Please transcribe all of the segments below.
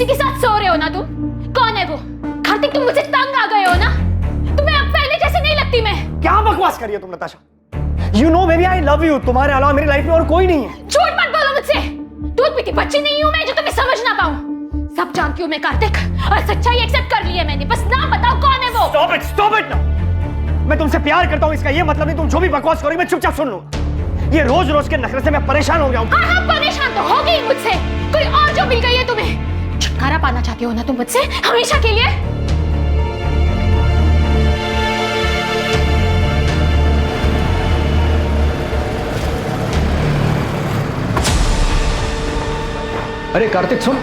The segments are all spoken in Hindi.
किसी के साथ सो रहे हो ना तुम? कौन है वो? कार्तिक, तुम मुझसे तंग आ गए हो ना? तुम्हें अब पहले जैसे नहीं लगती मैं। क्या बकवास कर रही हो तुम Natasha? You know baby, I love you. तुम्हारे अलावा मेरी लाइफ में और कोई नहीं है। झूठ मत बोलो मुझसे। दूध पीती बच्ची नहीं हूं मैं जो तुम्हें समझ ना पाऊं। सब जानती हूं मैं कार्तिक, और सच्चाई एक्सेप्ट कर ली है मैंने। बस नाम बताओ कौन है वो? Stop it now. मैं तुमसे प्यार करता हूं, इसका ये मतलब नहीं तुम जो भी बकवास करोगी मैं चुपचाप सुन लूंगा। ये रोज रोज के नखरे से मैं परेशान हो गया हूं। हाँ, परेशान तो हो गई मुझसे। कोई और जो मिल गई है तुम्हें। छुटकारा पाना चाहती हो ना तुम मुझसे हमेशा के लिए? अरे कार्तिक सुन।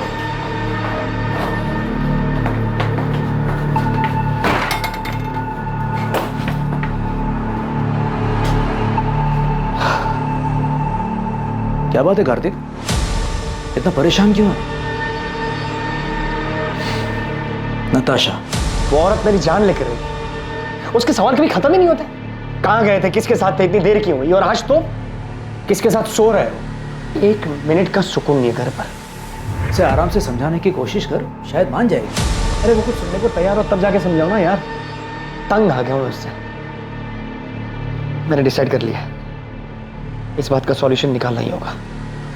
क्या बात है कार्तिक, इतना परेशान क्यों है? नताशा, वो औरत मेरी जान लेकर रही, उसके सवाल कभी खत्म ही नहीं होते। कहां गए थे, किसके साथ थे, इतनी देर क्यों हुई, और आज तो किसके साथ सो रहे हो? एक मिनट का सुकून नहीं है घर पर। इसे आराम से समझाने की कोशिश कर, शायद मान जाएगी। अरे वो कुछ सुनने को तैयार हो तब जाके समझाओ ना यार। तंग आ गया हूं उससे। मैंने डिसाइड कर लिया, इस बात का सॉल्यूशन निकालना ही होगा।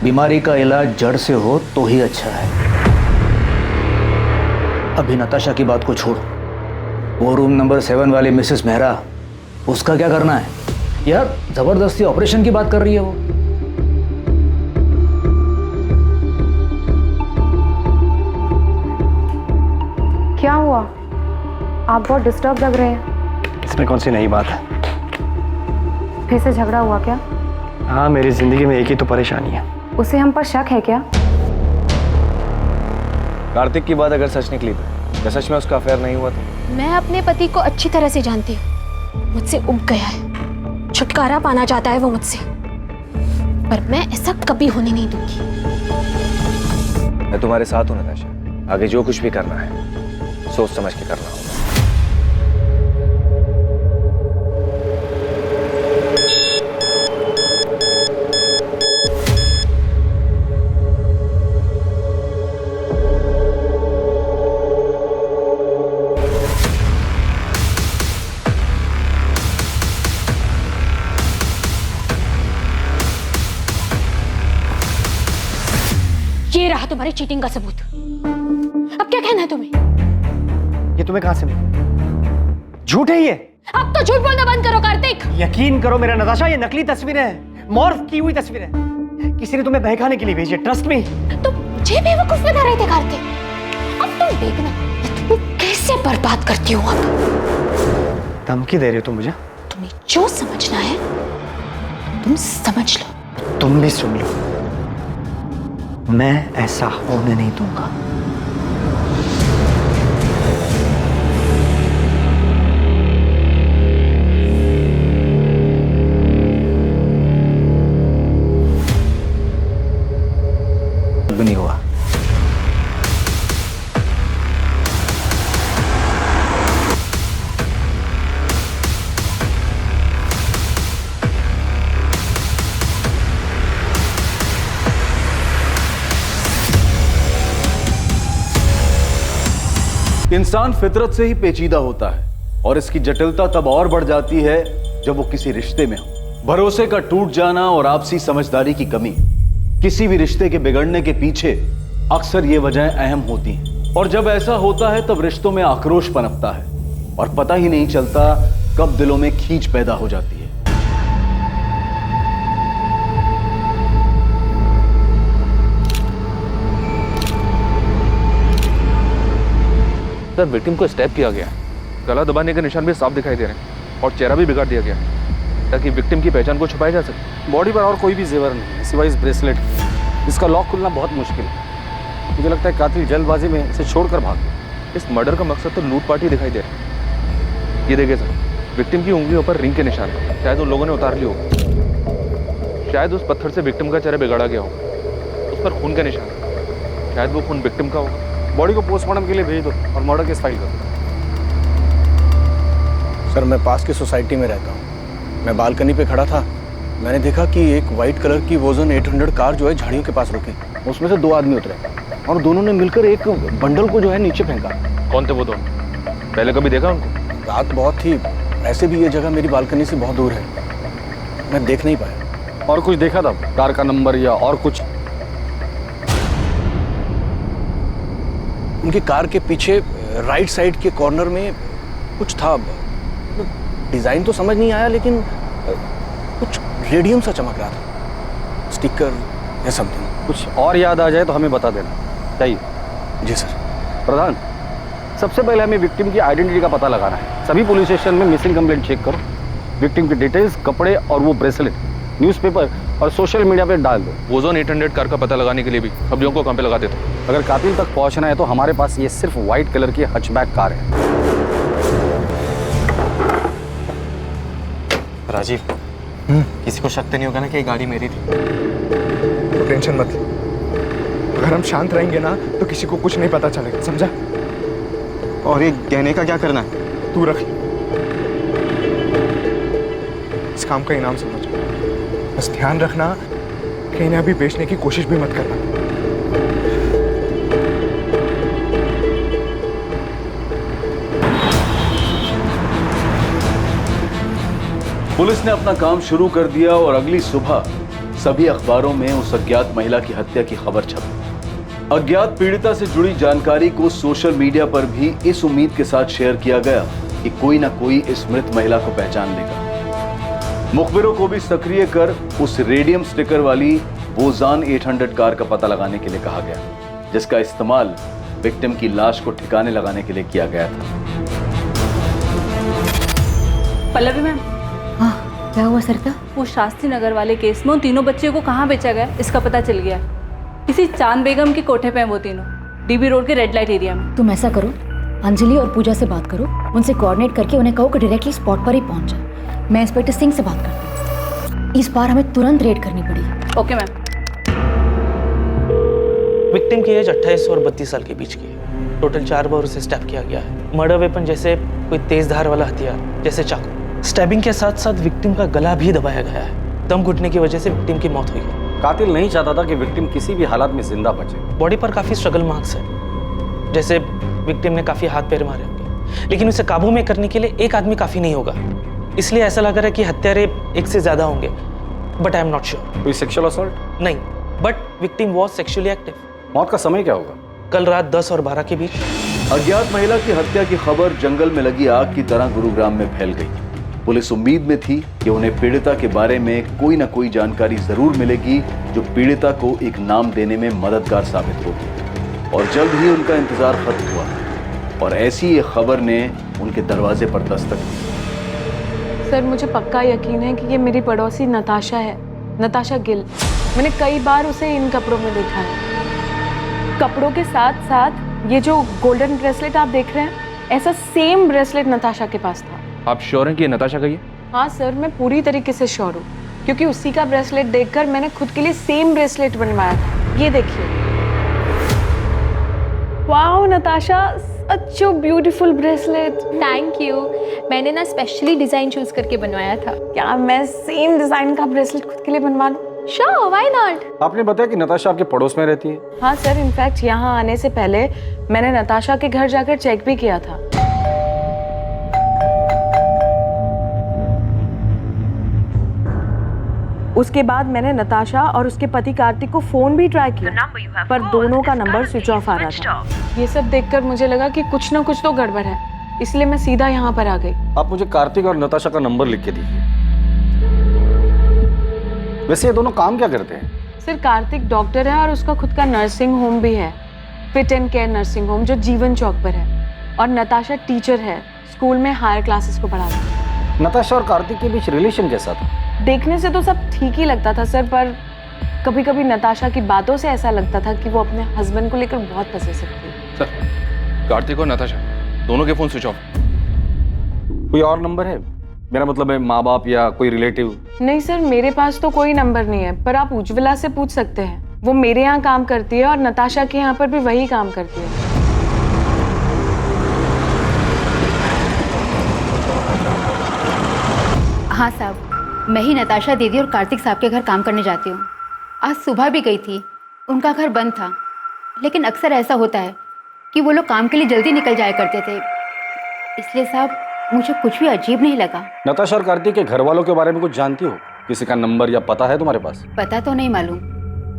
बीमारी का इलाज जड़ से हो तो ही अच्छा है। अभी नताशा की बात को छोड़, वो रूम नंबर 7 वाली मिसेस मेहरा, उसका क्या करना है यार? जबरदस्ती ऑपरेशन की बात कर रही है वो। क्या हुआ? आप बहुत डिस्टर्ब लग रहे हैं। इसमें कौन सी नई बात है? फिर से झगड़ा हुआ क्या? हाँ, मेरी जिंदगी में एक ही तो परेशानी है। उसे हम पर शक है क्या? कार्तिक की बात अगर सच निकली तो क्या सच में उसका अफेयर नहीं हुआ था? मैं अपने पति को अच्छी तरह से जानती हूँ। मुझसे उब गया है, छुटकारा पाना चाहता है वो मुझसे, पर मैं ऐसा कभी होने नहीं दूंगी। मैं तुम्हारे साथ हूं नताशा। आगे जो कुछ भी करना है सोच समझ के करना होगा। ये रहा तुम्हारी चीटिंग का सबूत। अब क्या कहना है तुम्हें? ये तुम्हें कहां से मिला? झूठ है ये। अब तो झूठ बोलना बंद करो कार्तिक। यकीन करो मेरा नताशा, ये नकली तस्वीरें हैं, मॉर्फ की हुई तस्वीरें हैं। किसी ने तुम्हें बहकाने के लिए भेजी है, ट्रस्ट मी। तुम मुझे बेवकूफ बना रहे थे कार्तिक। अब तुम देखना तुम कैसे बर्बाद करती हो। अब धमकी दे रही हो तुम मुझे? तुम्हें जो समझना है तुम समझ लो। तुम भी सुन लो, मैं ऐसा होने नहीं दूंगा। भी नहीं हुआ। इंसान फितरत से ही पेचीदा होता है और इसकी जटिलता तब और बढ़ जाती है जब वो किसी रिश्ते में हो। भरोसे का टूट जाना और आपसी समझदारी की कमी, किसी भी रिश्ते के बिगड़ने के पीछे अक्सर ये वजहें अहम होती हैं। और जब ऐसा होता है तब रिश्तों में आक्रोश पनपता है और पता ही नहीं चलता कब दिलों में खींच पैदा हो जाती है। सर, विक्टिम को स्टैब किया गया, गला दबाने के निशान भी साफ दिखाई दे रहे हैं और चेहरा भी बिगाड़ दिया गया ताकि विक्टिम की पहचान को छुपाई जा सके। बॉडी पर और कोई भी जेवर नहीं है सिवाय इस ब्रेसलेट, इसका लॉक खुलना बहुत मुश्किल है। मुझे लगता है कातिल जल्दबाजी में इसे छोड़कर भाग गया। इस मर्डर का मकसद तो लूटपाट ही दिखाई दे रहा है। ये देखिए सर, विक्टिम की उंगलियों पर रिंग के निशान, शायद उन लोगों ने उतार ली हो। शायद उस पत्थर से विक्टिम का चेहरा बिगाड़ा गया हो। उस पर खून का निशान, शायद वो खून विक्टिम का हो। बॉडी को पोस्टमार्टम के लिए भेज दो और मर्डर केस फाइल करो। सर, मैं पास की सोसाइटी में रहता हूँ। मैं बालकनी पे खड़ा था, मैंने देखा कि एक वाइट कलर की वोजन 800 कार जो है झाड़ियों के पास रुकी। उसमें से 2 आदमी उतरे। और दोनों ने मिलकर एक बंडल को जो है नीचे फेंका। कौन थे वो दोनों? पहले कभी देखा उनको? रात बहुत थी, ऐसे भी ये जगह मेरी बालकनी से बहुत दूर है, मैं देख नहीं पाया। और कुछ देखा था, कार का नंबर या और कुछ? उनकी कार के पीछे राइट साइड के कॉर्नर में कुछ था, डिजाइन तो समझ नहीं आया, लेकिन कुछ रेडियम सा चमक रहा था, स्टिकर या समथिंग। कुछ और याद आ जाए तो हमें बता देना चाहिए। जी सर। प्रधान, सबसे पहले हमें विक्टिम की आइडेंटिटी का पता लगाना है। सभी पुलिस स्टेशन में मिसिंग कंप्लेंट चेक करो, विक्टिम की डिटेल्स, कपड़े और वो ब्रेसलेट न्यूज़पेपर और सोशल मीडिया पे डाल दो। वोजोन 800 कार का पता लगाने के लिए भी खबरियों को काम पे लगा देते हैं। अगर कातिल तक पहुंचना है तो हमारे पास ये सिर्फ व्हाइट कलर की हचबैक कार है। राजीव, किसी को शक तो नहीं होगा ना कि ये गाड़ी मेरी थी? तो टेंशन मत ले, अगर हम शांत रहेंगे ना तो किसी को कुछ नहीं पता चलेगा, समझा? और ये गहने का क्या करना है? तू रख, इस काम का इनाम समझ। बस ध्यान रखना कि इन्हें अभी बेचने की कोशिश भी मत करना। पुलिस ने अपना काम शुरू कर दिया और अगली सुबह सभी अखबारों में उस अज्ञात महिला की हत्या की खबर छपी। अज्ञात पीड़िता से जुड़ी जानकारी को सोशल मीडिया पर भी इस उम्मीद के साथ शेयर किया गया कि कोई ना कोई इस मृत महिला को पहचान लेगा। मुखबिरों को भी सक्रिय कर उस रेडियम स्टिकर वाली वोजान 800 कार का पता लगाने के लिए कहा गया, जिसका इस्तेमाल विक्टिम की लाश को ठिकाने लगाने के लिए किया गया था। पल्लवी मैम, हाँ, क्या हुआ सरिता? वो शास्त्री नगर वाले केस में उन तीनों बच्चों को कहाँ बेचा गया इसका पता चल गया। किसी चांद बेगम के कोठे पे हैं वो तीनों, डीबी रोड के रेड लाइट एरिया में। तुम ऐसा करो, अंजलि और पूजा से बात करो, उनसे कोऑर्डिनेट करके उन्हें कहो कि डायरेक्टली स्पॉट पर ही पहुंच जाए। मैं इंस्पेक्टर सिंह से बात करती हूँ, इस बार हमें तुरंत रेड करनी पड़ेगी। Okay ma'am. विक्टिम की एज 28 और 32 साल के बीच की है। टोटल 4 बार उसे स्टैब किया गया है। मर्डर वेपन जैसे कोई तेज धार वाला हथियार जैसे चाकू। स्टैबिंग के साथ साथ विक्टिम का गला भी दबाया गया है। दम घुटने की वजह से विक्टिम की मौत हुई है। कातिल नहीं चाहता था कि विक्टिम किसी भी हालात में जिंदा बचे। बॉडी पर काफी स्ट्रगल मार्क्स है, जैसे विक्टिम ने काफी हाथ पैर मारे होंगे, लेकिन उसे काबू में करने के लिए एक आदमी काफी नहीं होगा, इसलिए ऐसा लग रहा है कि हत्यारे एक से ज्यादा होंगे, but I am not sure. कोई सेक्सुअल असॉल्ट? नहीं, but victim was sexually active. मौत का समय क्या होगा? कल रात 10 और 12 के बीच। अज्ञात महिला की हत्या की खबर जंगल में लगी आग की तरह गुरुग्राम में फैल गई। पुलिस उम्मीद में थी कि उन्हें पीड़िता के बारे में कोई ना कोई जानकारी जरूर मिलेगी जो पीड़िता को एक नाम देने में मददगार साबित होगी, और जल्द ही उनका इंतजार खत्म हुआ और ऐसी एक खबर ने उनके दरवाजे पर दस्तक दी। सर, मुझे पक्का यकीन है कि ये मेरी पड़ोसी नताशा है, नताशा गिल। मैंने कई बार उसे इन कपड़ों में देखा है। कपड़ों के साथ साथ ये जो गोल्डन ब्रेसलेट आप देख रहे हैं, ऐसा सेम ब्रेसलेट नताशा के पास था। आप श्योर हैं कि ये नताशा का ही है? हाँ सर, मैं पूरी तरीके से श्योर हूँ, क्योंकि उसी का ब्रेसलेट देखकर मैंने खुद के लिए सेम ब्रेसलेट बनवाया था। ये देखिए। Wow Natasha, such a beautiful bracelet. Thank you. मैंने ना स्पेशली डिजाइन चूज करके बनवाया था। क्या मैं सेम डिजाइन का ब्रेसलेट खुद के लिए बनवा लूं? Sure, why not? आपने बताया कि नताशा आपके पड़ोस में रहती है? हाँ सर, इनफैक्ट यहाँ आने से पहले मैंने नताशा के घर जाकर चेक भी किया था। उसके बाद मैंने नताशा और उसके पति कार्तिक को फोन भी ट्राई किया, पर दोनों का नंबर स्विच ऑफ आ रहा था। ये सब देखकर मुझे लगा कि कुछ ना कुछ तो गड़बड़ है, इसलिए मैं सीधा यहाँ पर आ गई। आप मुझे कार्तिक और नताशा का नंबर लिख के दीजिए। वैसे ये दोनों काम क्या करते हैं? सर, कार्तिक डॉक्टर है और उसका खुद का नर्सिंग होम भी है, fit and care nursing home, जो जीवन चौक पर है। और नताशा टीचर है, स्कूल में हायर क्लासेस को पढ़ाती है। नताशा और कार्तिक के बीच रिलेशन कैसा था? देखने से तो सब ठीक ही लगता था सर, पर कभी कभी नताशा की बातों से ऐसा लगता था कि वो अपने हस्बैंड को लेकर बहुत पसेसिव थी। सर, कार्तिक और नताशा दोनों के फोन स्विच ऑफ। कोई और नंबर है? मेरा मतलब है माँ बाप या कोई रिलेटिव? नहीं सर, मेरे पास तो कोई नंबर नहीं है, पर आप उज्ज्वला से पूछ सकते हैं। वो मेरे यहाँ काम करती है और नताशा के यहाँ पर भी वही काम करती है। हाँ साहब, मैं ही नताशा दीदी और कार्तिक साहब के घर काम करने जाती हूँ। आज सुबह भी गई थी, उनका घर बंद था, लेकिन अक्सर ऐसा होता है कि वो लोग काम के लिए जल्दी निकल जाया करते थे, इसलिए साहब मुझे कुछ भी अजीब नहीं लगा। नताशा और कार्तिक के घर वालों के बारे में कुछ जानती हो? किसी का नंबर या पता है तुम्हारे पास? पता तो नहीं मालूम,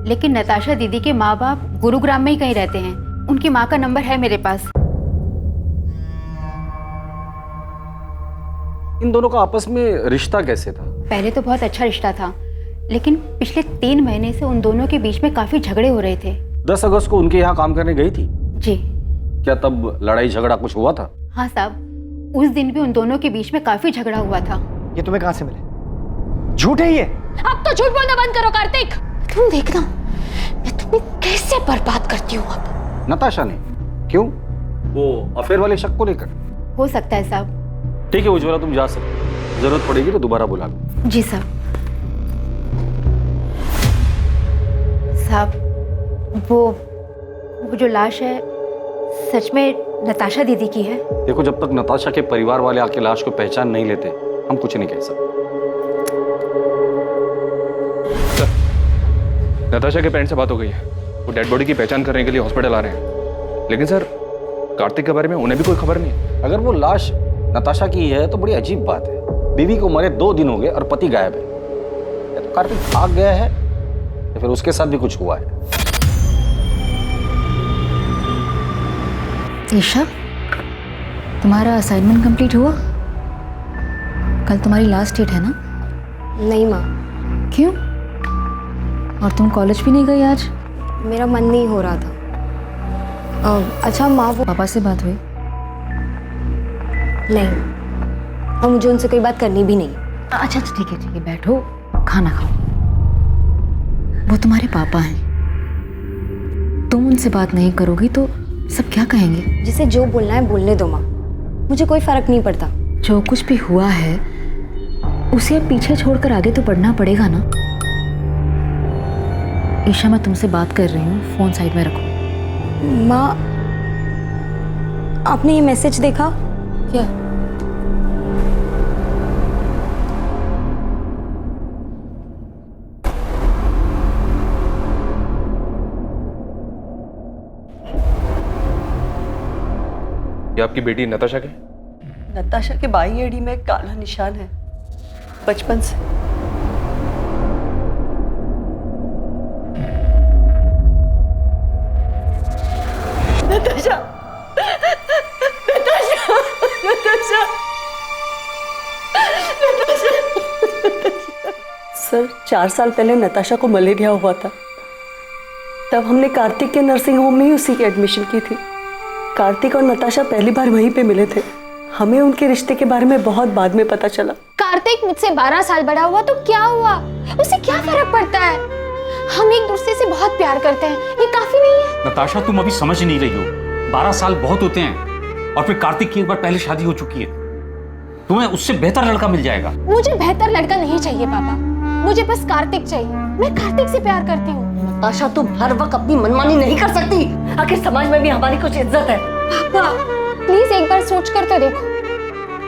लेकिन नताशा दीदी के माँ बाप गुरुग्राम में ही कहीं रहते हैं। उनकी माँ का नंबर है मेरे पास। इन दोनों का आपस में रिश्ता कैसे था? पहले तो बहुत अच्छा रिश्ता था, लेकिन पिछले 3 महीने से उन दोनों के बीच में काफी झगड़े हो रहे थे। 10 अगस्त को उनके यहाँ काम करने गई थी? जी। क्या तब लड़ाई झगड़ा कुछ हुआ था? हाँ साहब, उस दिन भी उन दोनों के बीच में काफी झगड़ा हुआ था। ये तुम्हें कहाँ से मिले? झूठ है ये। अब तो झूठ बोलना बंद करो कार्तिक। तुम देखना मैं तुम्हें कैसे बर्बाद करती हूँ अब। नताशा ने? क्यों? वो अफेयर वाले शक को लेकर? हो सकता है साहब। ठीक है उज्ज्वला, तुम जा सकते, जरूरत पड़ेगी तो दोबारा बुला लो। जी साहब। साहब वो जो लाश है सच में नताशा दीदी की है? देखो, जब तक नताशा के परिवार वाले आके लाश को पहचान नहीं लेते हम कुछ नहीं कह सकते। नताशा के पेरेंट्स से बात हो गई है, वो डेड बॉडी की पहचान करने के लिए हॉस्पिटल आ रहे हैं। लेकिन सर, कार्तिक के बारे में उन्हें भी कोई खबर नहीं। अगर वो लाश नताशा की है तो बड़ी अजीब बात है। बीवी को मरे 2 दिन हो गए और पति गायब है। या तो कार्तिक भाग गया है या फिर उसके साथ भी कुछ हुआ है। ईशा, तुम्हारा असाइनमेंट कंप्लीट हुआ? कल तुम्हारी लास्ट डेट है ना? नहीं माँ। क्यों? और तुम कॉलेज भी नहीं गई आज? मेरा मन नहीं हो रहा था। अच्छा माँ, वो पापा से बात हुई? नहीं, और मुझे उनसे कोई बात करनी भी नहीं। अच्छा ठीक है बैठो, खाना खाओ। वो तुम्हारे पापा हैं, तुम उनसे बात नहीं करोगी तो सब क्या कहेंगे? जिसे जो बोलना है बोलने दो माँ, मुझे कोई फर्क नहीं पड़ता। जो कुछ भी हुआ है उसे अब पीछे छोड़कर आगे तो बढ़ना पड़ेगा ना। ईशा, मैं तुमसे बात कर रही हूँ, फोन साइड में रखो। माँ, आपने ये मैसेज देखा क्या? ये आपकी बेटी नताशा के? नताशा के बाई एड़ी में एक काला निशान है बचपन से। नताशा, नताशा, नताशा, नताशा। सर, 4 साल पहले नताशा को मलेरिया हुआ था। तब हमने कार्तिक के नर्सिंग होम में ही उसी की एडमिशन की थी। कार्तिक और नताशा पहली बार वहीं पे मिले थे। हमें उनके रिश्ते के बारे में बहुत बाद में पता चला। कार्तिक मुझसे 12 साल बड़ा हुआ तो क्या हुआ, उसे क्या फर्क पड़ता है? हम एक दूसरे से बहुत प्यार करते हैं, ये काफी नहीं है? नताशा, तुम अभी समझ नहीं रही हो। 12 साल बहुत होते हैं, और फिर कार्तिक की एक बार पहले शादी हो चुकी है। तुम्हें उससे बेहतर लड़का मिल जाएगा। मुझे बेहतर लड़का नहीं चाहिए पापा, मुझे बस कार्तिक चाहिए। मैं कार्तिक से प्यार करती हूँ। नताशा, तुम हर वक्त अपनी मनमानी नहीं कर सकती। आखिर समाज में भी हमारी कुछ इज्जत है। पापा प्लीज एक बार सोच कर तो देखो,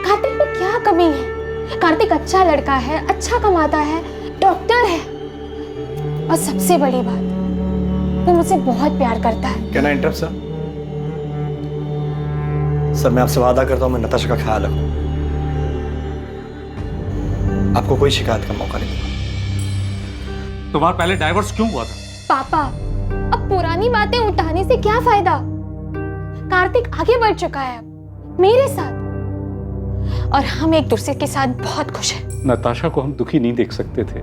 कार्तिक में क्या कमी है? कार्तिक अच्छा लड़का है, अच्छा कमाता है, डॉक्टर है, और सबसे बड़ी बात वो मुझसे बहुत प्यार करता है। Can I interrupt sir? Sir, मैं आपसे वादा करता हूं मैं नताशा का ख्याल रखूं, आपको कोई शिकायत का मौका नहीं दूंगा। तुम्हारा पहले डाइवोर्स क्यों हुआ था? पापा, अब पुरानी बातें उठाने से क्या फायदा? कार्तिक आगे बढ़ चुका है अब मेरे साथ, और हम एक दूसरे के साथ बहुत खुश हैं। नताशा को हम दुखी नहीं देख सकते थे,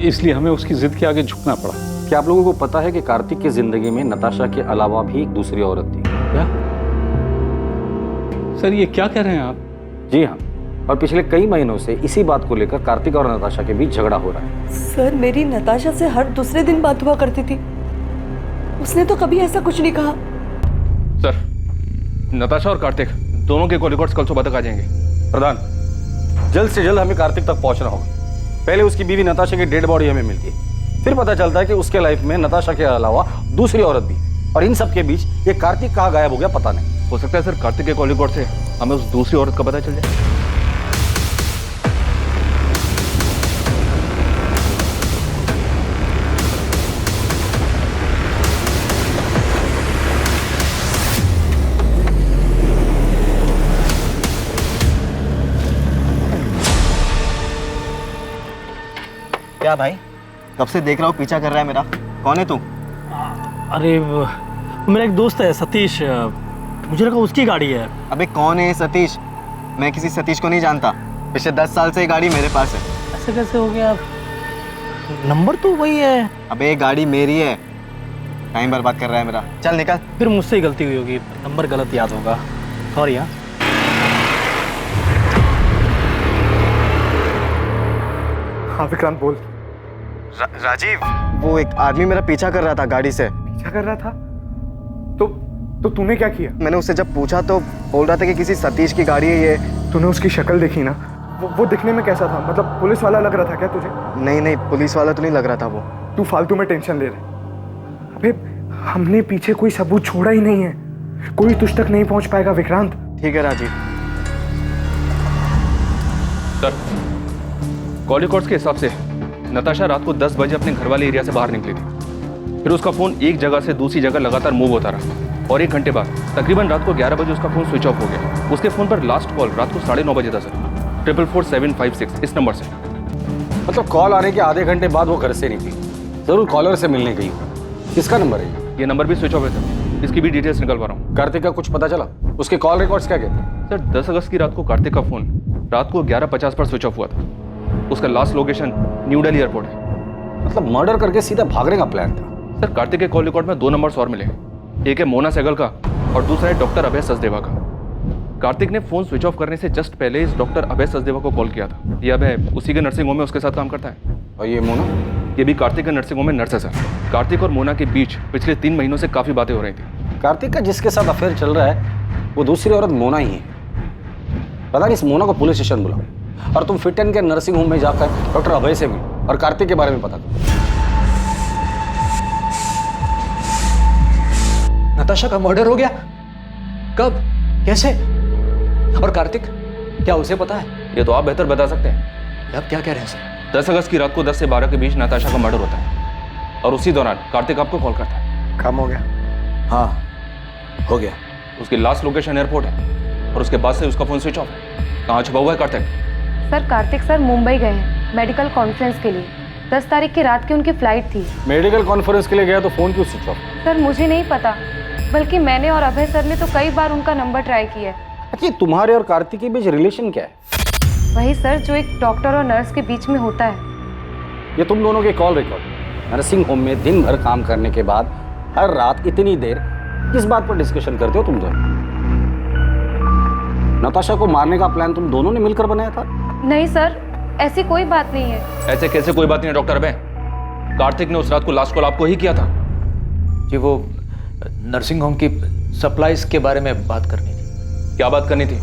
इसलिए हमें उसकी जिद के आगे झुकना पड़ा। क्या आप लोगों को पता है कि कार्तिक की जिंदगी में नताशा के अलावा भी एक दूसरी औरत थी? क्या सर, ये क्या कह रहे हैं आप? जी हाँ, और पिछले कई महीनों से इसी बात को लेकर कार्तिक और नताशा के बीच झगड़ा हो रहा है। सर, मेरी नताशा से हर दूसरे दिन बात हुआ करती थी, उसने तो कभी ऐसा कुछ नहीं कहा। सर, नताशा और कार्तिक दोनों के कॉल रिकॉर्ड्स कल सुबह तक आ जाएंगे। प्रधान, जल्द से जल्द हमें कार्तिक तक पहुंचना होगा। पहले उसकी बीवी नताशा की डेड बॉडी हमें मिलती है, फिर पता चलता है कि उसके लाइफ में नताशा के अलावा दूसरी औरत भी, और इन सब के बीच ये कार्तिक कहाँ गायब हो गया पता नहीं। हो सकता है सर कार्तिक के कॉल रिकॉर्ड से हमें उस दूसरी औरत का पता चल जाए। क्या भाई, कब से देख रहा हूँ पीछा कर रहा है मेरा। कौन है तू? अरे मेरा एक दोस्त है सतीश, मुझे लगा उसकी गाड़ी है। अबे कौन है सतीश? मैं किसी सतीश को नहीं जानता। पिछले 10 साल से ये गाड़ी मेरे पास है। ऐसे कैसे हो गया? नंबर तो वही है। अबे ये गाड़ी मेरी है। टाइम बर्बाद कर रहा है मेरा। चल निकल। फिर मुझसे ही गलती हुई होगी, नंबर गलत याद होगा। सॉरी। हाँ हाँ विक्रांत बोल। राजीव, वो एक आदमी मेरा पीछा कर रहा था गाड़ी से। पीछा कर रहा था? तो तूने क्या किया? मैंने उससे जब पूछा तो बोल रहा था कि किसी सतीश की गाड़ी है ये। तूने उसकी शक्ल देखी ना? वो दिखने में कैसा था? मतलब पुलिस वाला लग रहा था क्या तुझे? नहीं, पुलिस वाला तो नहीं लग रहा था वो। तू फालतू में टेंशन ले रहा। अबे हमने पीछे कोई सबूत छोड़ा ही नहीं है, कोई तुझ तक नहीं पहुंच पाएगा विक्रांत। ठीक है राजीव। सर, कॉल रिकॉर्ड्स के हिसाब से नताशा रात को 10 बजे अपने घर वाले एरिया से बाहर निकली थी। फिर उसका फोन एक जगह से दूसरी जगह लगातार मूव होता रहा और 1 घंटे बाद तकरीबन रात को 11 बजे उसका फोन स्विच ऑफ हो गया। उसके फोन पर लास्ट कॉल रात को 9:30 बजे था सर, 44756 इस नंबर से। मतलब कॉल आने के आधे घंटे बाद वो घर से निकली, जरूर कॉलर से मिलने गई। किसका नंबर है? ये नंबर भी स्विच ऑफ है सर, इसकी भी डिटेल्स निकलवा रहा हूँ। कार्तिक का कुछ पता चला? उसके कॉल रिकॉर्ड्स क्या कहते हैं? सर 10 अगस्त की रात को कार्तिक का फोन रात को 11:50 पर स्विच ऑफ हुआ था। उसका last location new Delhi airport है। मतलब मर्डर करके सीधा भागने का प्लान था। सर कार्तिक के कॉल रिकॉर्ड में 2 नंबर्स और मिले, एक है मोना सहगल का और दूसरा है डॉक्टर अभय सचदेवा का। कार्तिक ने फोन स्विच ऑफ करने से जस्ट पहले इस डॉक्टर अभय सचदेवा को कॉल किया था। ये अभय उसी के नर्सिंग होम में उसके साथ काम करता है। और ये मोना? ये भी कार्तिक के नर्सिंग होम में नर्स है सर। कार्तिक और मोना के बीच पिछले 3 महीनों से काफी बातें हो रही थी। कार्तिक का जिसके साथ अफेयर चल रहा है वो दूसरी औरत मोना ही है। पता नहीं इस मोना को पुलिस स्टेशन बुलाओ और तुम फिट एंड के नर्सिंग होम में जाकर डॉक्टर अभय से मिलो और कार्तिक के बारे में पता करो। नताशा का मर्डर हो गया? कब? कैसे? और कार्तिक, क्या उसे पता है? ये तो आप बेहतर बता सकते हैं। आप क्या कह रहे हैं सर? 10 अगस्त की रात को 10 से 12 के बीच नताशा का मर्डर होता है और उसी दौरान कार्तिक आपको कॉल करता है। काम हो गया? हाँ हो गया। उसकी लास्ट लोकेशन एयरपोर्ट है और उसके बाद से उसका फोन स्विच ऑफ है। कहाँ छुपा हुआ है कार्तिक? सर कार्तिक सर मुंबई गए हैं मेडिकल कॉन्फ्रेंस के लिए। 10 तारीख की रात की उनकी फ्लाइट थी। मेडिकल कॉन्फ्रेंस के लिए गया तो फोन क्यों स्विच ऑफ? सर मुझे नहीं पता, बल्कि मैंने और अभय सर ने तो कई बार उनका नंबर ट्राई किया है। अच्छा, तुम्हारे और कार्तिक के बीच रिलेशन क्या है? वही सर जो एक डॉक्टर और नर्स के बीच में होता है। ये तुम दोनों के कॉल रिकॉर्ड। नर्सिंग होम में दिन भर काम करने के बाद हर रात इतनी देर किस बात पर डिस्कशन करते हो तुम दोनों? नताशा को मारने का प्लान तुम दोनों ने मिलकर बनाया था? नहीं सर, ऐसी कोई बात नहीं है। ऐसे कैसे कोई बात नहीं है डॉक्टर अभय? कार्तिक ने उस रात को लास्ट कॉल आपको ही किया था। जी वो नर्सिंग होम की सप्लाईज के बारे में बात करनी थी। क्या बात करनी थी?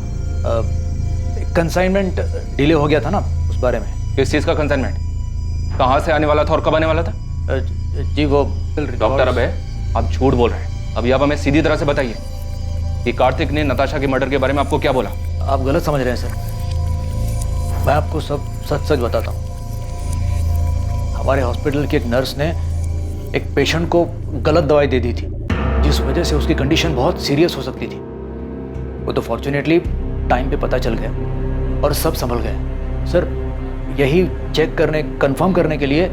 कंसाइनमेंट डिले हो गया था ना, उस बारे में। किस चीज का कंसाइनमेंट? कहाँ से आने वाला था और कब आने वाला था? जी वो डॉक्टर अभय, आप झूठ बोल रहे हैं। अभी आप हमें सीधी तरह से बताइए कि कार्तिक ने नताशा के मर्डर के बारे में आपको क्या बोला? आप गलत समझ रहे हैं सर, मैं आपको सब सच सच बताता हूँ। हमारे हॉस्पिटल की एक नर्स ने एक पेशेंट को गलत दवाई दे दी थी, जिस वजह से उसकी कंडीशन बहुत सीरियस हो सकती थी। वो तो फॉर्चुनेटली टाइम पे पता चल गया और सब संभल गया। सर यही चेक करने, कंफर्म करने के लिए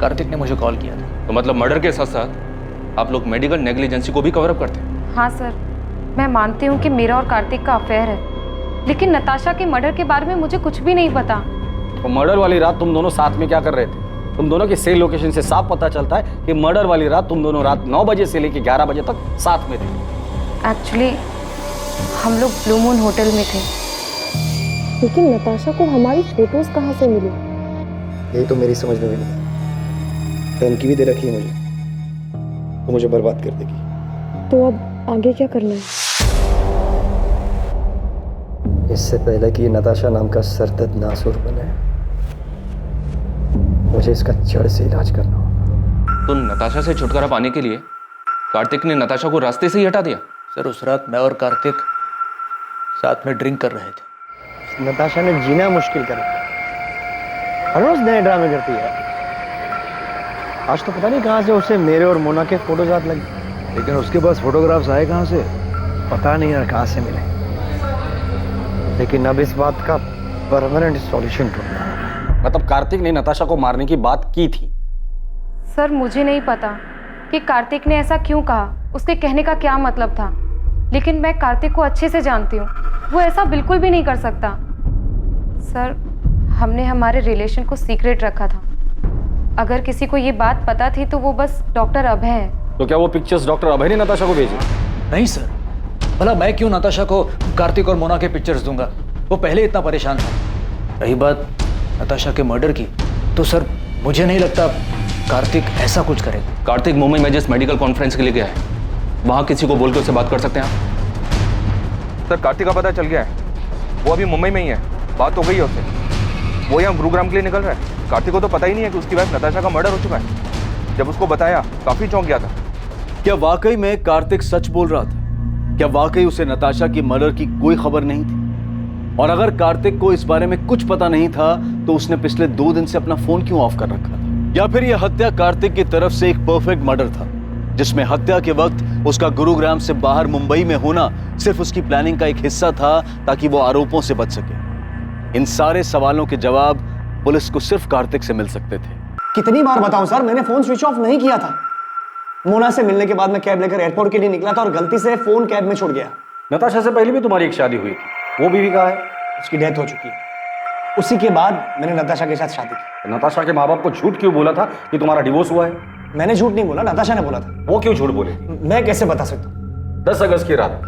कार्तिक ने मुझे कॉल किया था। तो मतलब मर्डर के साथ साथ आप लोग मेडिकल नेग्लिजेंसी को भी कवर अप करते हैं? हाँ सर, मैं मानती हूँ कि मेरा और कार्तिक का अफेयर है, लेकिन नताशा के मर्डर के बारे में मुझे कुछ भी नहीं पता। तो मर्डर वाली रात तुम दोनों साथ में क्या कर रहे थे? तुम दोनों की सेल लोकेशन से साफ पता चलता है कि मर्डर वाली रात तुम दोनों रात 9 बजे से लेकर 11 बजे तक साथ में थे। एक्चुअली हम लोग ब्लू मून होटल में थे। लेकिन नताशा को हमारी फोटोज कहाँ से मिली? यही तो मेरी समझ में भी नहीं। धमकी भी दे रखी है मुझे, वो मुझे बर्बाद कर देगी। तो अब आगे क्या करना है? इससे पहले कि नताशा नाम का सरदर्द नासुर बने, मुझे इसका जड़ से इलाज करना होगा। तो नताशा से छुटकारा पाने के लिए कार्तिक ने नताशा को रास्ते से ही हटा दिया? सर उस रात मैं और कार्तिक साथ में ड्रिंक कर रहे थे। नताशा ने जीना मुश्किल कर रखा। हर रोज नए ड्रामे करती है। आज तो पता नहीं कहाँ से उसे मेरे और मोना के फोटोज हाथ लगे। लेकिन उसके पास फोटोग्राफ्स आए कहाँ से? पता नहीं यार कहाँ से मिले। लेकिन अब इस बात का परमानेंट सॉल्यूशन ढूंढना है। मतलब कार्तिक ने नताशा को मारने की बात की थी? सर मुझे नहीं पता कि कार्तिक ने ऐसा क्यों कहा, उसके कहने का क्या मतलब था, लेकिन मैं कार्तिक को अच्छे से जानती हूँ, वो ऐसा बिल्कुल भी नहीं कर सकता। सर हमने हमारे रिलेशन को सीक्रेट रखा था, अगर किसी को ये बात पता थी तो वो बस डॉक्टर अभय है। तो क्या वो पिक्चर्स डॉक्टर अभय ने नताशा को भेजी? नहीं सर, भला मैं क्यों नताशा को कार्तिक और मोना के पिक्चर्स दूंगा, वो पहले इतना परेशान था। रही बात नताशा के मर्डर की, तो सर मुझे नहीं लगता कार्तिक ऐसा कुछ करेगा। कार्तिक मुंबई में जिस मेडिकल कॉन्फ्रेंस के लिए गया है, वहां किसी को बोल के उससे बात कर सकते हैं आप? सर कार्तिक का पता चल गया है, वो अभी मुंबई में ही है, बात हो गई है उससे, वो यहाँ गुरुग्राम के लिए निकल रहा है। कार्तिक को तो पता ही नहीं है कि उसकी वाइफ नताशा का मर्डर हो चुका है। जब उसको बताया काफी चौंक गया था। क्या वाकई में कार्तिक सच बोल रहा था? क्या वाकई उसे नताशा की मर्डर की कोई खबर नहीं थी? और अगर कार्तिक को इस बारे में कुछ पता नहीं था तो उसने पिछले 2 दिन से अपना फोन क्यों ऑफ कर रखा था? या फिर यह हत्या कार्तिक की तरफ से एक परफेक्ट मर्डर था, जिसमें हत्या के वक्त उसका गुरुग्राम से बाहर मुंबई में होना सिर्फ उसकी प्लानिंग का एक हिस्सा था ताकि वो आरोपों से बच सके? इन सारे सवालों के जवाब पुलिस को सिर्फ कार्तिक से मिल सकते थे। कितनी बार बताऊं सर, मैंने फोन स्विच ऑफ नहीं किया था। मोना से मिलने के बाद मैं कैब लेकर एयरपोर्ट के लिए निकला था और गलती से फोन कैब में छूट गया। नताशा से पहले भी तुम्हारी एक शादी हुई थी, वो बीवी कहाँ है? उसकी डेथ हो चुकी है। उसी के बाद मैंने नताशा के साथ शादी की। नताशा के माँ बाप को झूठ क्यों बोला था कि तुम्हारा डिवोर्स हुआ है? मैंने झूठ नहीं बोला, नताशा ने बोला था। वो क्यों झूठ बोले? मैं कैसे बता सकता हूँ? 10 अगस्त की रात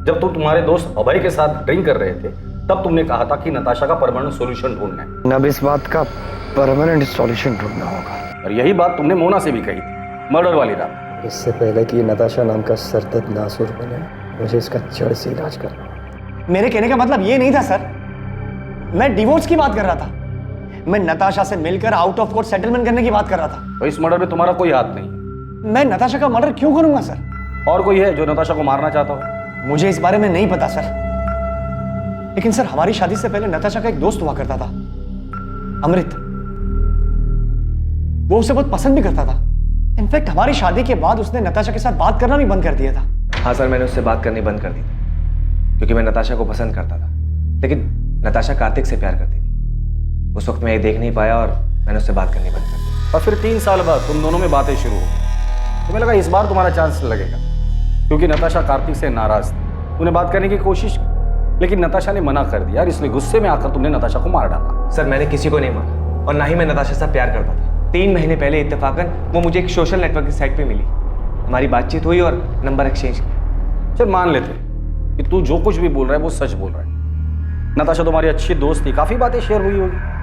जब तुम तुम्हारे दोस्त अभय के साथ ड्रिंक कर रहे थे, तब तुमने कहा था कि नताशा का परमानेंट सॉल्यूशन ढूंढना है। अब इस बात का परमानेंट सॉल्यूशन ढूंढना होगा। और यही बात तुमने मोना से भी कही थी मर्डर वाली रात। इससे पहले कि नताशा नाम का सरदर्द नासुर बने, मुझे इसका जड़ से इलाज करना। मेरे कहने का मतलब ये नहीं था सर, मैं डिवोर्स की बात कर रहा था। मैं नताशा से मिलकर आउट ऑफ कोर्ट सेटलमेंट करने की बात कर रहा था। तो इस मर्डर में तुम्हारा कोई हाथ नहीं? मैं नताशा का मर्डर क्यों करूंगा सर? और कोई है जो नताशा को मारना चाहता हो? मुझे इस बारे में नहीं पता सर, लेकिन सर हमारी शादी से पहले नताशा का एक दोस्त हुआ करता था, अमृत। वो उसे बहुत पसंद भी करता था। इनफैक्ट हमारी शादी के बाद उसने नताशा के साथ बात करना भी बंद कर दिया था। हाँ सर, मैंने उससे बात करनी बंद कर दी थी क्योंकि मैं नताशा को पसंद करता था, लेकिन नताशा कार्तिक से प्यार करती थी। उस वक्त मैं ये देख नहीं पाया और मैंने उससे बात करनी बंद कर दी। और फिर 3 साल बाद तुम दोनों में बातें शुरू हो गई। तुम्हें लगा इस बार तुम्हारा चांस लगेगा, क्योंकि नताशा कार्तिक से नाराज थी। उन्हें बात करने की कोशिश की, लेकिन नताशा ने मना कर दिया और इसलिए गुस्से में आकर तुमने नताशा को मार डाला। सर मैंने किसी को नहीं मारा और ना ही मैं नताशा से प्यार करता था। 3 महीने पहले इत्तेफाकन वो मुझे एक सोशल नेटवर्क की साइट पे मिली। हमारी बातचीत हुई और नंबर एक्सचेंज किया। चल मान लेते कि तू जो कुछ भी बोल रहा है वो सच बोल रहा है। नताशा तुम्हारी अच्छी दोस्त थी, काफी बातें शेयर हुई होगी।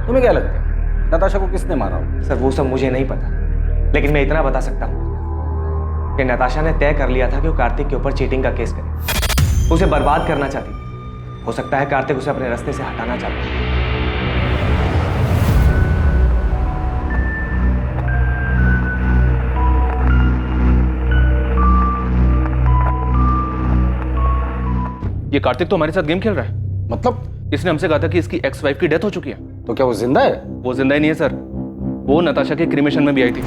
तुम्हें क्या लगता है नताशा को किसने मारा होगा? सर वो सब मुझे नहीं पता, लेकिन मैं इतना बता सकता हूँ कि नताशा ने तय कर लिया था कि वो कार्तिक के ऊपर चीटिंग का केस करे। उसे बर्बाद करना चाहती थी। हो सकता है कार्तिक उसे अपने रास्ते से हटाना चाहता है। ये कार्तिक तो हमारे साथ गेम खेल रहा है। मतलब? इसने हमसे कहा था कि इसकी एक्स वाइफ की डेथ हो चुकी है। तो क्या वो जिंदा है? वो जिंदा ही नहीं है सर, वो नताशा के क्रिमेशन में भी आई थी।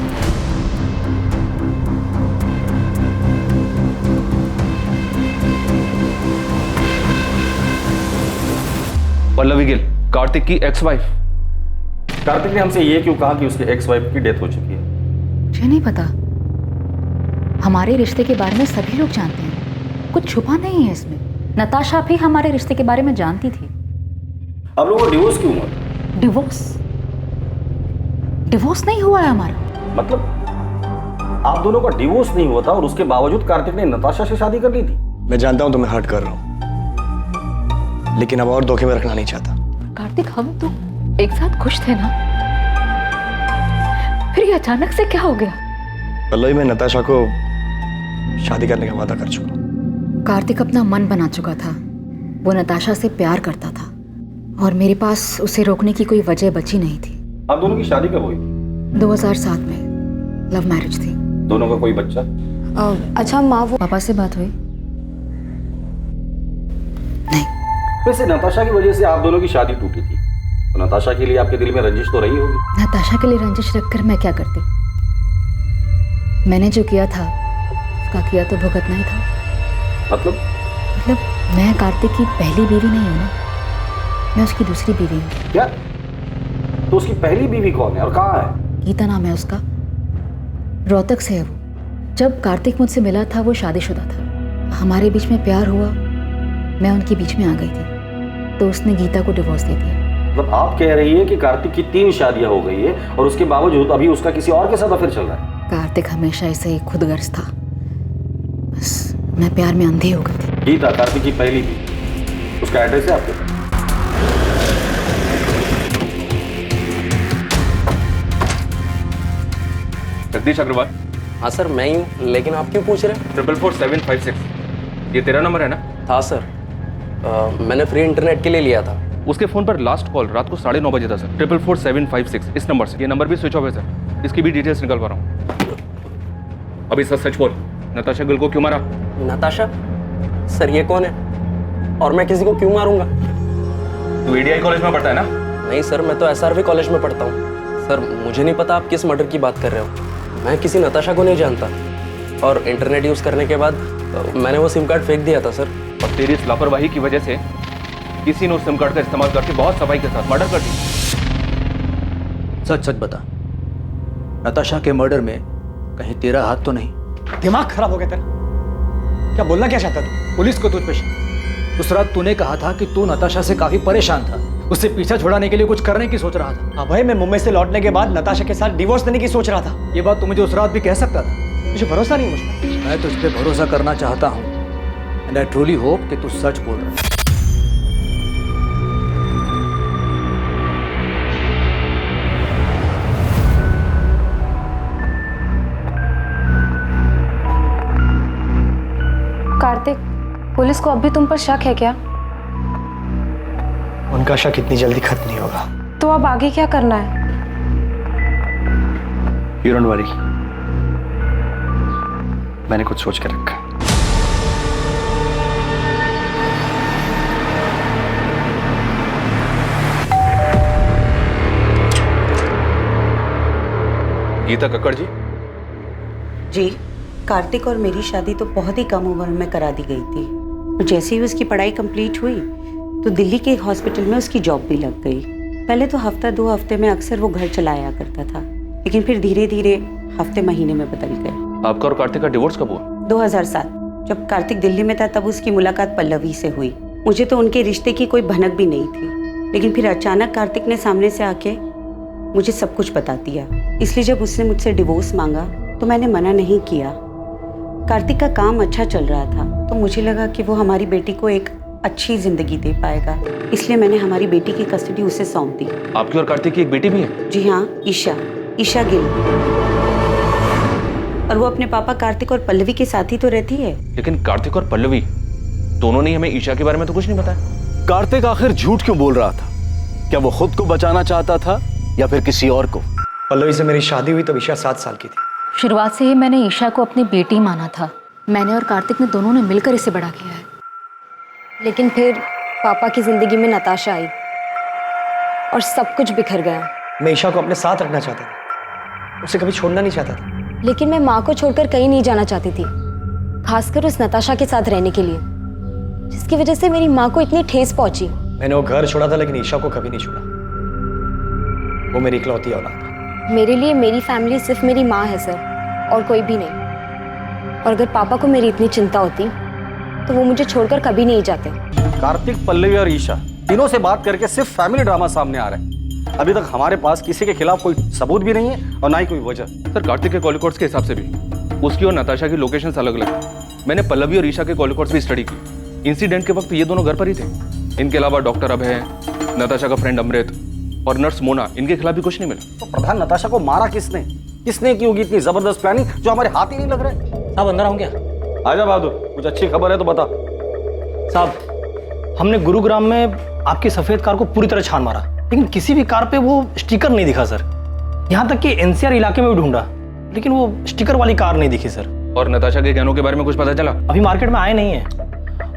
पल्लवी गिल, कार्तिक की एक्स वाइफ। कार्तिक ने हमसे ये क्यों कहा कि उसकी एक्स वाइफ की डेथ हो चुकी है? मुझे नहीं पता। हमारे रिश्ते के बारे में सभी लोग जानते हैं, कुछ छुपा नहीं है इसमें। नताशा भी हमारे रिश्ते के बारे में जानती थी। अब लोगों को डिवोर्स क्यों हुआ? डिवोर्स नहीं हुआ है हमारा। मतलब आप दोनों का डिवोर्स नहीं हुआ था और उसके बावजूद कार्तिक ने नताशा से शादी कर ली थी? मैं जानता हूं तुम्हें हर्ट कर रहा हूं, लेकिन अब और धोखे में रखना नहीं चाहता। कार्तिक हम तो एक साथ खुश थे ना, फिर ये अचानक से क्या हो गया? पल्लवी, मैं नताशा को शादी करने का वादा कर चुका। कार्तिक अपना मन बना चुका था। वो नताशा से प्यार करता था और मेरे पास उसे रोकने की कोई वजह बची नहीं थी। आप दोनों की शादी कब हुई थी? 2007 में लव मैरिज थी। दोनों का कोई बच्चा? अच्छा माँ, वो पापा से बात हुई? नहीं। वैसे नताशा की वजह से आप दोनों की शादी टूटी थी, तो नताशा के लिए आपके दिल में रंजिश तो रही होगी। नताशा के लिए रंजिश रखकर मैं क्या करती? मैंने जो किया था उसका किया तो भुगतना ही था। मतलब मैं कार्तिक की पहली बीवी नहीं हूँ ना, मैं उसकी दूसरी बीवी हूँ। क्या? तो उसकी पहली बीवी कौन है और कहाँ है? गीता नाम है उसका, रोहतक से है वो। जब कार्तिक मुझसे मिला था वो शादीशुदा था, हमारे बीच में प्यार हुआ, मैं उनके बीच में आ गई थी, तो उसने गीता को डिवोर्स दे दिया। मतलब आप कह रही है कि कार्तिक की 3 शादियां हो गई है और उसके बावजूद अभी उसका किसी और के साथ अफेयर चल रहा है? कार्तिक हमेशा ऐसे ही खुदगर्ज था, बस मैं प्यार में अंधी हो गई थी। गीता कार्तिक की पहली थी, उसका एड्रेस है आपके पास? जगदीश अग्रवाल। हाँ सर मैं ही हूँ, लेकिन आप क्यों पूछ रहे हैं? 44756 ये तेरा नंबर है ना? हाँ सर, मैंने फ्री इंटरनेट के लिए लिया था। उसके फोन पर लास्ट कॉल रात को 9:30 बजे था सर। 44756 इस नंबर से। ये नंबर भी स्विच ऑफ है सर, इसकी भी डिटेल्स निकलवा रहा हूँ। अभी सच सच बोल, नताशा गिल को क्यों मारा? नताशा? सर ये कौन है और मैं किसी को क्यों मारूंगा? तू एडीआई कॉलेज में पढ़ता है ना? नहीं सर, मैं तो एसआरवी कॉलेज में पढ़ता हूँ। सर मुझे नहीं पता आप किस मर्डर की बात कर रहे हो। मैं किसी नताशा को नहीं जानता, और इंटरनेट यूज़ करने के बाद मैंने वो सिम कार्ड फेंक दिया था सर। और तेरी इस लापरवाही की वजह से किसी ने उस सिम कार्ड का इस्तेमाल करके बहुत सफाई के साथ मर्डर कर दिया। सच सच बता, नताशा के मर्डर में कहीं तेरा हाथ तो नहीं? दिमाग खराब हो गया तेरा? क्या बोलना क्या चाहता तू? पुलिस को तुझ पे शक। उस रात तूने कहा था कि तू नताशा से काफी परेशान था, उससे पीछा छुड़ाने के लिए कुछ करने की सोच रहा था। अभय, मैं मुंबई से लौटने के बाद नताशा के साथ डिवोर्स देने की सोच रहा था। ये बात तू मुझे उस रात भी कह सकता था। मुझे भरोसा नहीं मुझ पर। मैं तुझ पे भरोसा करना चाहता हूँ, एंड आई ट्रूली होप कि तू सच बोल रहा है। कार्तिक, पुलिस को अब भी तुम पर शक है क्या? उनका शक इतनी जल्दी खत्म नहीं होगा। तो अब आगे क्या करना है? You don't worry, मैंने कुछ सोच कर रखा है। गीता कक्कड़ जी। जी, कार्तिक और मेरी शादी तो बहुत ही कम उम्र में करा दी गई थी, और जैसे ही उसकी पढ़ाई कंप्लीट हुई तो दिल्ली के एक हॉस्पिटल में उसकी जॉब भी लग गई। पहले तो हफ्ता 2 हफ्ते में अक्सर वो घर चला आया करता था, लेकिन फिर धीरे धीरे हफ्ते महीने में बदल गए। आपका और कार्तिक का डिवोर्स कब हुआ? 2007 जब कार्तिक दिल्ली में था तब उसकी मुलाकात पल्लवी से हुई। मुझे तो उनके रिश्ते की कोई भनक भी नहीं थी, लेकिन फिर अचानक कार्तिक ने सामने से आके मुझे सब कुछ बता दिया। इसलिए जब उसने मुझसे डिवोर्स मांगा तो मैंने मना नहीं किया। कार्तिक का काम अच्छा चल रहा था, तो मुझे लगा कि वो हमारी बेटी को एक अच्छी जिंदगी दे पाएगा, इसलिए मैंने हमारी बेटी की कस्टडी उसे सौंप दी। आपकी और कार्तिक की एक बेटी भी है? जी हाँ, ईशा गिल, और वो अपने पापा कार्तिक और पल्लवी के साथ ही तो रहती है। लेकिन कार्तिक और पल्लवी दोनों ने हमें ईशा के बारे में तो कुछ नहीं बताया। कार्तिक आखिर झूठ क्यों बोल रहा था? क्या वो खुद को बचाना चाहता था या फिर किसी और को? पल्लवी से मेरी शादी हुई तब ईशा 7 साल की थी। शुरुआत से ही मैंने ईशा को अपनी बेटी माना था। मैंने और कार्तिक ने दोनों ने मिलकर इसे बड़ा किया है। लेकिन फिर पापा की जिंदगी में नताशा आई और सब कुछ बिखर गया। मैं ईशा को अपने साथ रखना चाहता था, उसे कभी छोड़ना नहीं चाहता था। लेकिन मैं माँ को छोड़कर कहीं नहीं जाना चाहती थी, खासकर उस नताशा के साथ रहने के लिए, जिसकी वजह से मेरी माँ को इतनी ठेस पहुंची। मैंने वो घर छोड़ा था, लेकिन ईशा को कभी नहीं छोड़ा। वो मेरी इकलौती औलाद है। मेरे लिए मेरी फैमिली सिर्फ मेरी माँ है सर, और कोई भी नहीं। और अगर पापा को मेरी इतनी चिंता होती तो वो मुझे छोड़कर कभी नहीं जाते। कार्तिक, पल्लवी और ईशा तीनों से बात करके सिर्फ फैमिली ड्रामा सामने आ रहा है। अभी तक हमारे पास किसी के खिलाफ कोई सबूत भी नहीं है और ना ही कोई वजह। सर कार्तिक के कॉल रिकॉर्ड्स के हिसाब से भी उसकी और नताशा की लोकेशंस अलग अलग है। मैंने पल्लवी और ईशा के कॉल रिकॉर्ड्स भी स्टडी की। इंसिडेंट के वक्त ये दोनों घर पर ही थे। इनके अलावा डॉक्टर अभय, नताशा का फ्रेंड अमृत और नर्स मोना, इनके खिलाफ भी कुछ नहीं मिला। तो प्रधान, नताशा को मारा किसने? किसने की होगी इतनी जबरदस्त प्लानिंग जो हमारे हाथ ही नहीं लग रहे? साहब अंदर आऊं क्या? आजा बहादुर, कुछ अच्छी खबर है तो बता। साहब, हमने गुरुग्राम में आपकी सफेद कार को पूरी तरह छान मारा, लेकिन किसी भी कार पे वो स्टिकर नहीं दिखा सर। यहाँ तक कि एनसीआर इलाके में भी ढूंढा, लेकिन वो स्टिकर वाली कार नहीं दिखी सर। और नताशा के गहनों के बारे में कुछ पता चला? अभी मार्केट में आए नहीं है,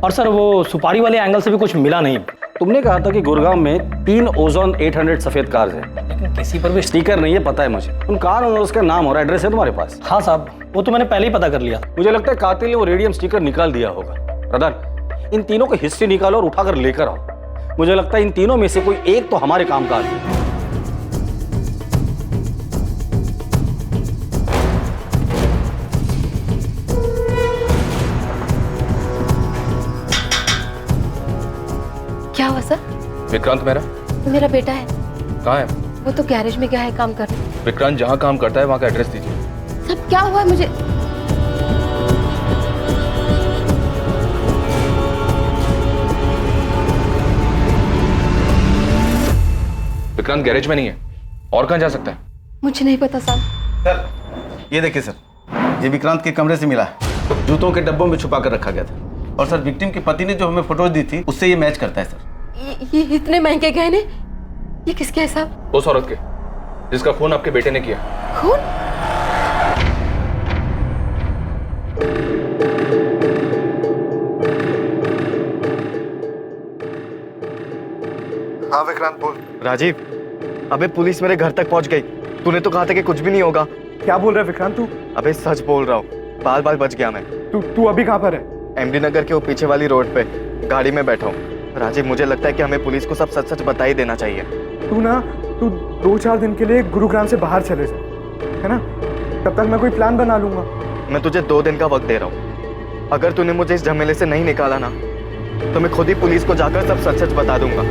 और सर वो सुपारी वाले एंगल से भी कुछ मिला नहीं। तुमने कहा था कि गुड़गांव में 3 ओजोन 800 सफेद कार्स हैं, लेकिन किसी पर भी स्टिकर नहीं है, पता है मुझे। उन कार और उसका नाम और एड्रेस है तुम्हारे पास? हाँ साहब, वो तो मैंने पहले ही पता कर लिया। मुझे लगता है कातिल ने वो रेडियम स्टिकर निकाल दिया होगा। प्रधान, इन तीनों की हिस्ट्री निकालो और उठाकर लेकर आओ। मुझे लगता है इन तीनों में से कोई एक तो हमारे काम का आदमी है। विक्रांत मेरा मेरा बेटा है, कहाँ है? वो तो गैरेज में गया है काम करने। विक्रांत जहाँ काम करता है वहाँ का एड्रेस दीजिए। सब क्या हुआ है मुझे? विक्रांत गैरेज में नहीं है, और कहाँ जा सकता है? मुझे नहीं पता साहब। सर ये देखिए सर, ये विक्रांत के कमरे से मिला है, जूतों के डब्बों में छुपा कर रखा गया था। और सर विक्टिम के पति ने जो हमें फोटोज दी थी उससे ये मैच करता है सर। ये इतने महंगे गहने, ये किसके है साहब? उस औरत के जिसका खून आपके बेटे ने किया। खून? हाँ विक्रांत बोल। राजीव, अबे पुलिस मेरे घर तक पहुंच गई। तूने तो कहा था कि कुछ भी नहीं होगा। क्या बोल रहा है विक्रांत तू? अबे सच बोल रहा हूँ, बाल बाल बच गया मैं। तू अभी कहाँ पर है? एमडी नगर के वो पीछे वाली रोड पे गाड़ी में बैठा हूँ। राजीव, मुझे लगता है कि हमें पुलिस को सब सच सच बता ही देना चाहिए। तू 2-4 दिन के लिए गुरुग्राम से बाहर चले जा, है ना? तब तक मैं कोई प्लान बना लूंगा। मैं तुझे 2 दिन का वक्त दे रहा हूँ। अगर तूने मुझे इस झमेले से नहीं निकाला ना, तो मैं खुद ही पुलिस को जाकर सब सच सच बता दूंगा।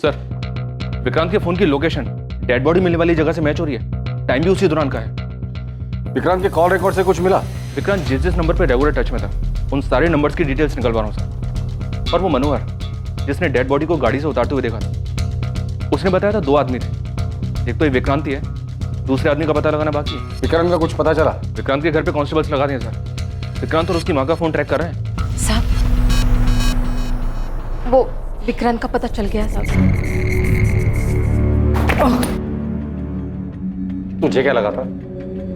सर, विक्रांत के फोन की लोकेशन डेड बॉडी मिलने वाली जगह से मैच हो रही है। टाइम भी उसी दौरान का है। विक्रांत के कॉल रिकॉर्ड से कुछ मिला? विक्रांत जिस नंबर पे रेगुलर टच में था, उन सारे नंबर्स की डिटेल्स निकलवा रहा हूँ सर। और वो मनोहर जिसने डेड बॉडी को गाड़ी से उतारते हुए देखा था, उसने बताया था 2 आदमी थे। एक तो ये विक्रांत ही है, दूसरे आदमी का पता लगाना बाकी है। विक्रांत का कुछ पता चला? विक्रांत के घर पे कांस्टेबल्स लगा दिए सर। विक्रांत और उसकी माँ का फोन ट्रैक कर रहे हैं। साहब, वो विक्रांत का पता चल गया साहब। तुझे क्या लगा था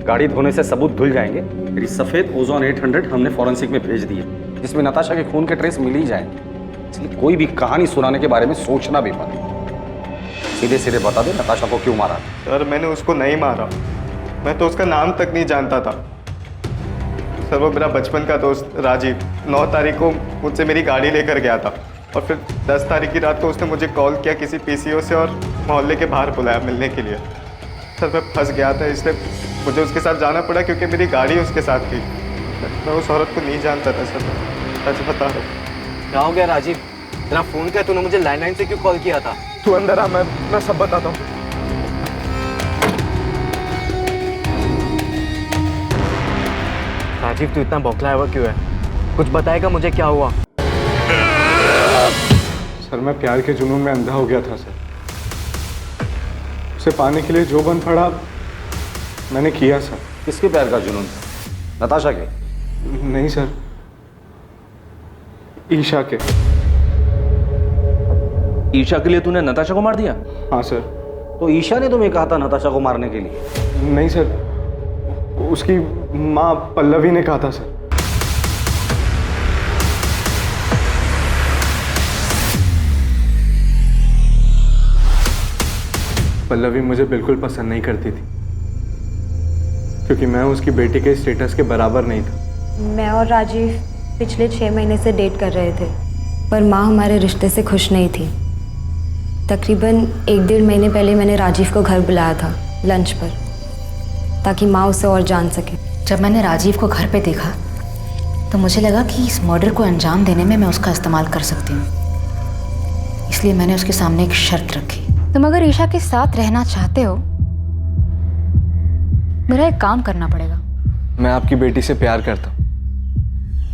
गाड़ी धोने से सबूत धुल जाएंगे? तेरी सफेद ओजोन 800 हमने फॉरेंसिक में भेज दी है, जिसमें नताशा के खून के ट्रेस मिल ही जाएंगे। इसलिए कोई भी कहानी सुनाने के बारे में सोचना भी मत। सीधे सीधे बता दे नताशा को क्यों मारा। सर मैंने उसको नहीं मारा, मैं तो उसका नाम तक नहीं जानता था। सर वो मेरा बचपन का दोस्त राजीव 9 तारीख को मुझसे मेरी गाड़ी लेकर गया था, और फिर 10 तारीख की रात को उसने मुझे कॉल किया किसी पीसीओ से और मोहल्ले के बाहर बुलाया मिलने के लिए। सर मैं फंस गया था, इसलिए मुझे उसके साथ जाना पड़ा क्योंकि मेरी गाड़ी उसके साथ थी। मैं उस औरत को नहीं जानता था सर, सच बता रहा हूँ। क्या हो गया राजीव? तेरा फोन क्या, तूने मुझे लैंडलाइन से क्यों कॉल किया था? तू अंदर आ, मैं सब बताता हूँ। राजीव तू इतना बौखलाया हुआ क्यों है? कुछ बताएगा मुझे क्या हुआ? सर मैं प्यार के जुनून में अंधा हो गया था सर। उसे पाने के लिए जो बन पड़ा मैंने किया सर। किसके प्यार का जुनून था? नताशा के? नहीं सर, ईशा के। ईशा के लिए तूने नताशा को मार दिया? हाँ सर। तो ईशा ने तुम्हें कहा था नताशा को मारने के लिए? नहीं सर, उसकी माँ पल्लवी ने कहा था सर। पल्लवी मुझे बिल्कुल पसंद नहीं करती थी, क्योंकि मैं उसकी बेटी के स्टेटस के बराबर नहीं था। मैं और राजीव पिछले 6 महीने से डेट कर रहे थे, पर माँ हमारे रिश्ते से खुश नहीं थी। तकरीबन 1-1.5 महीने पहले मैंने राजीव को घर बुलाया था लंच पर, ताकि माँ उसे और जान सके। जब मैंने राजीव को घर पे देखा तो मुझे लगा कि इस मर्डर को अंजाम देने में मैं उसका इस्तेमाल कर सकती हूँ। इसलिए मैंने उसके सामने एक शर्त रखी। तुम अगर ईशा के साथ रहना चाहते हो, मेरा एक काम करना पड़ेगा। मैं आपकी बेटी से प्यार करता हूँ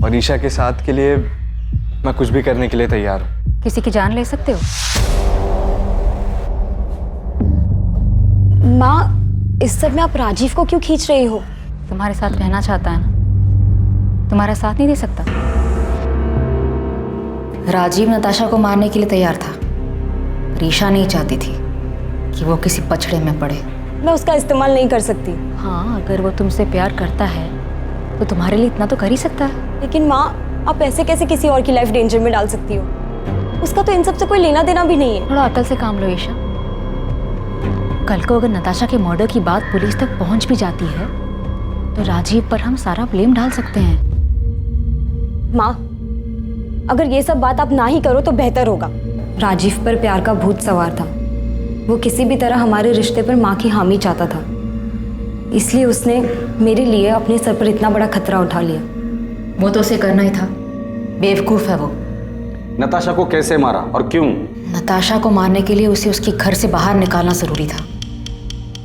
और ईशा के साथ के लिए मैं कुछ भी करने के लिए तैयार हूँ। किसी की जान ले सकते हो? माँ, इस सब में आप राजीव को क्यों खींच रही हो? तुम्हारे साथ रहना चाहता है ना, तुम्हारा साथ नहीं दे सकता। राजीव नताशा को मारने के लिए तैयार था, ईशा नहीं चाहती थी कि वो किसी पछड़े में पड़े। मैं उसका इस्तेमाल नहीं कर सकती। हाँ, अगर वो तुमसे प्यार करता है तो तुम्हारे लिए इतना तो कर ही सकता है। लेकिन माँ, आप ऐसे कैसे किसी और की लाइफ डेंजर में डाल सकती हो? उसका तो इन सब से कोई लेना देना भी नहीं है। थोड़ा अकल से काम लो ईशा। कल को अगर नताशा के मर्डर की बात पुलिस तक पहुंच भी जाती है तो राजीव पर हम सारा ब्लेम डाल सकते हैं। माँ, अगर ये सब बात आप ना ही करो तो बेहतर होगा। राजीव पर प्यार का भूत सवार था। वो किसी भी तरह हमारे रिश्ते पर माँ की हामी चाहता था, इसलिए उसने मेरे लिए अपने सर पर इतना बड़ा खतरा उठा लिया। वो तो उसे करना ही था, बेवकूफ है वो। नताशा को कैसे मारा और क्यों? नताशा को मारने के लिए उसे उसके घर से बाहर निकालना जरूरी था,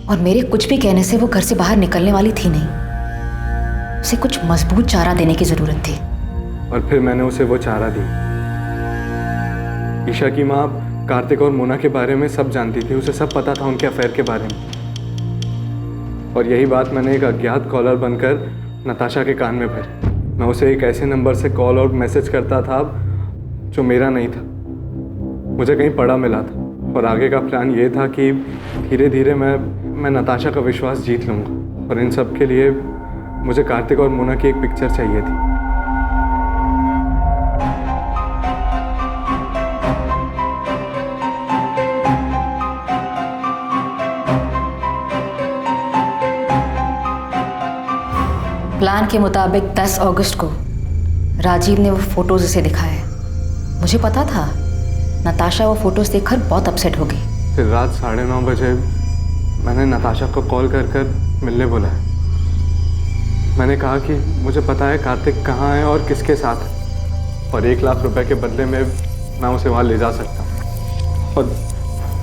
और मेरे कुछ भी कहने से वो घर से बाहर निकलने वाली थी नहीं। उसे कुछ मजबूत चारा देने की जरूरत थी। और फिर मैंने उसे वो चारा दी। ईशा की माँ कार्तिक और मोना के बारे में सब जानती थी, उसे सब पता था उनके अफेयर के बारे में। और यही बात मैंने एक अज्ञात कॉलर बनकर नताशा के कान में भरी। मैं उसे एक ऐसे नंबर से कॉल और मैसेज करता था जो मेरा नहीं था, मुझे कहीं पड़ा मिला था। और आगे का प्लान ये था कि धीरे धीरे मैं नताशा का विश्वास जीत लूँगा। और इन सब के लिए मुझे कार्तिक और मोना की एक पिक्चर चाहिए थी। प्लान के मुताबिक 10 अगस्त को राजीव ने वो फोटोज उसे दिखाए। मुझे पता था नताशा वो फोटोज देखकर बहुत अपसेट हो गई। फिर रात 9:30 बजे मैंने नताशा को कॉल कर मिलने बुलाया। मैंने कहा कि मुझे पता है कार्तिक कहाँ है और किसके साथ है, और 1 लाख रुपए के बदले में मैं उसे वहाँ ले जा सकता हूँ। और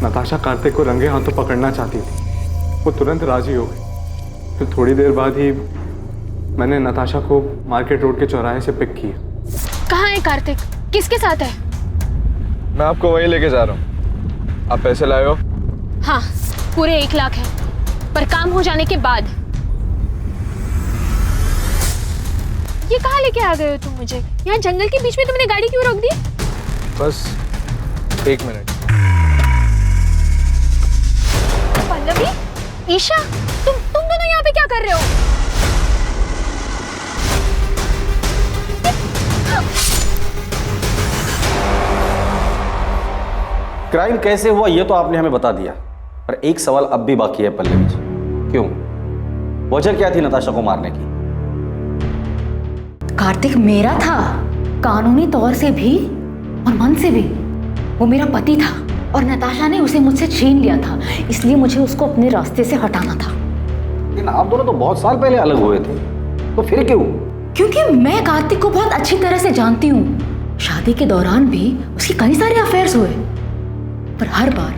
नताशा कार्तिक को रंगे हाथों पकड़ना चाहती थी। वो तुरंत राजी हो गई। फिर थोड़ी देर बाद ही मैंने नताशा को मार्केट रोड के चौराहे से पिक किया। कहाँ है कार्तिक? किसके साथ है? मैं आपको वहीं लेके जा रहा हूँ। आप पैसे लाए हो? हाँ, पूरे 1 लाख है, पर काम हो जाने के बाद। ये कहाँ लेके आ गए हो तुम मुझे? यहाँ जंगल के बीच में तुमने गाड़ी क्यों रोक दी? बस 1 मिनट। पल्लवी, ईशा, तुम दोनों यहाँ पे क्या कर रहे हो? क्राइम कैसे हुआ ये तो आपने हमें बता दिया, पर एक सवाल अब भी बाकी है पल्लवी जी। क्यों? वजह क्या थी नताशा को मारने की? कार्तिक मेरा था, कानूनी तौर से भी और मन से भी। वो मेरा पति था और नताशा ने उसे मुझसे छीन लिया था, इसलिए मुझे उसको अपने रास्ते से हटाना था। लेकिन आप दोनों तो बहुत साल पहले अलग हुए थे, तो फिर क्यों? क्योंकि मैं कार्तिक को बहुत अच्छी तरह से जानती हूँ। शादी के दौरान भी उसके कई सारे अफेयर्स हुए, पर हर बार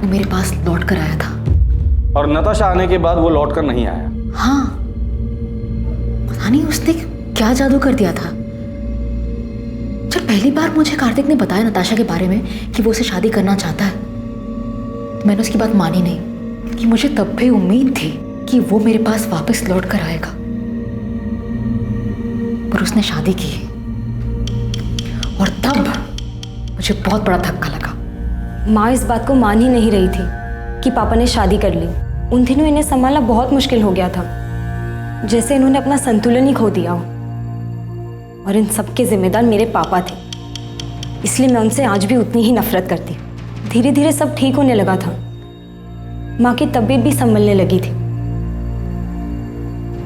वो मेरे पास लौट कर आया था। और नताशा आने के बाद वो लौट कर नहीं आया? हाँ, पता नहीं उसने क्या जादू कर दिया था। जब पहली बार मुझे कार्तिक ने बताया नताशा के बारे में कि वो उसे शादी करना चाहता है, तो मैंने उसकी बात मानी नहीं, कि मुझे तब भी उम्मीद थी कि वो मेरे पास वापस लौट कर आएगा। पर उसने शादी की, और तब मुझे बहुत बड़ा धक्का लगा। माँ इस बात को मान ही नहीं रही थी कि पापा ने शादी कर ली। उन दिनों इन्हें संभालना बहुत मुश्किल हो गया था, जैसे इन्होंने अपना संतुलन ही खो दिया हो। और इन सब के जिम्मेदार मेरे पापा थे, इसलिए मैं उनसे आज भी उतनी ही नफरत करती। धीरे धीरे सब ठीक होने लगा था, माँ की तबीयत भी संभलने लगी थी।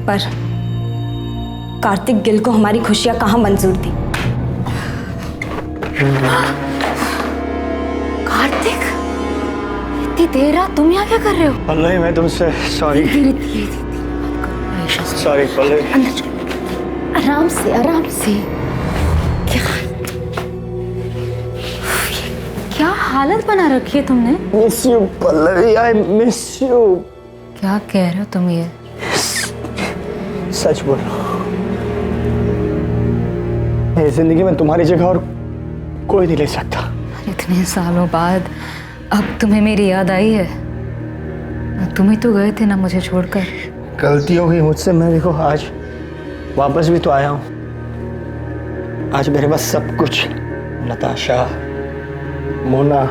पर कार्तिक गिल को हमारी खुशियां कहाँ मंजूर थी। कार्तिक, इतनी देर रात तुम यहाँ क्या कर रहे हो? पल्लवी, मैं तुमसे सॉरी। सॉरी पल्लवी। आराम से, आराम से। क्या हालत बना रखी है तुमने? Miss you Pallavi, I miss you. क्या कह रहे हो तुम ये? सच बोलो, मेरी जिंदगी में तुम्हारी जगह और कोई नहीं ले सकता। इतने सालों बाद अब तुम्हें मेरी याद आई है? तुम ही तो गए थे ना मुझे छोड़कर। गलती हो गई मुझसे। मैं देखो आज वापस भी तो आया हूँ। आज मेरे पास सब कुछ, नताशा, मोना,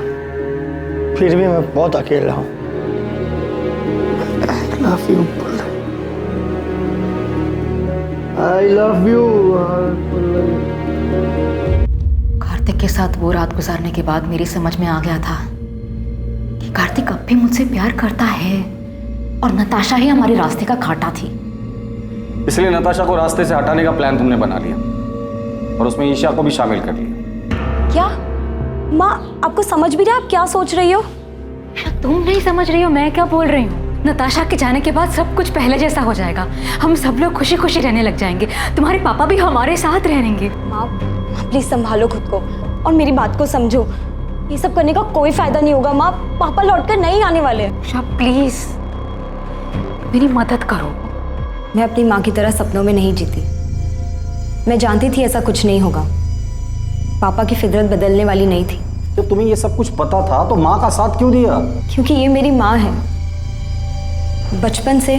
फिर भी मैं बहुत अकेला हूँ। Love you, I love you. Kartik के साथ वो रात गुजारने के बाद मेरी समझ में आ गया था कि कार्तिक अब भी मुझसे प्यार करता है, और नताशा ही हमारे रास्ते का कांटा थी। इसलिए नताशा को रास्ते से हटाने का प्लान तुमने बना लिया, और उसमें ईशा को भी शामिल कर लिया। क्या माँ, आपको समझ भी रहा है आप क्या सोच रही हो? तुम नहीं समझ रही हो मैं क्या बोल रही हूँ। नताशा के जाने के बाद सब कुछ पहले जैसा हो जाएगा। हम सब लोग खुशी खुशी रहने लग जाएंगे। तुम्हारे पापा भी हमारे साथ रहेंगे। माँ, प्लीज संभालो खुद को और मेरी बात को समझो। ये सब करने का कोई फायदा नहीं होगा माँ, पापा लौटकर नहीं आने वाले। उषा प्लीज मेरी मदद करो। मैं अपनी माँ की तरह सपनों में नहीं जीती। मैं जानती थी ऐसा कुछ नहीं होगा। पापा की फितरत बदलने वाली नहीं थी। जब तुम्हें ये सब कुछ पता था तो माँ का साथ क्यों दिया? क्योंकि ये मेरी माँ है। बचपन से